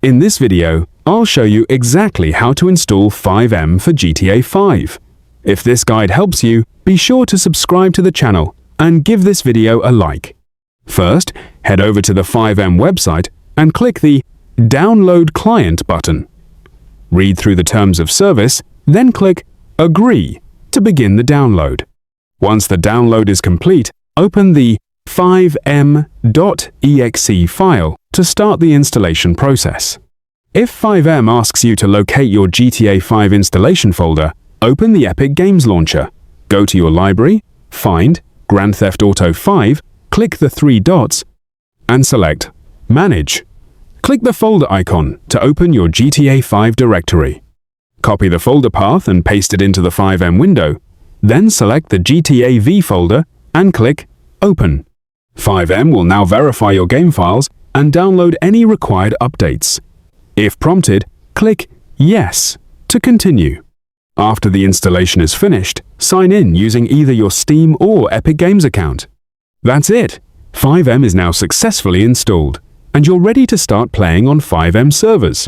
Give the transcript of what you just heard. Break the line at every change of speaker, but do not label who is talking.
In this video, I'll show you exactly how to install FiveM for GTA 5. If this guide helps you, be sure to subscribe to the channel and give this video a like. First, head over to the FiveM website and click the Download Client button. Read through the terms of service, then click Agree to begin the download. Once the download is complete, open the FiveM.exe file to start the installation process. If FiveM asks you to locate your GTA 5 installation folder, open the Epic Games Launcher, go to your library, find Grand Theft Auto 5, click the three dots, and select Manage. Click the folder icon to open your GTA 5 directory. Copy the folder path and paste it into the FiveM window, then select the GTA V folder and click Open. FiveM will now verify your game files and download any required updates. If prompted, click Yes to continue. After the installation is finished, sign in using either your Steam or Epic Games account. That's it! FiveM is now successfully installed, and you're ready to start playing on FiveM servers.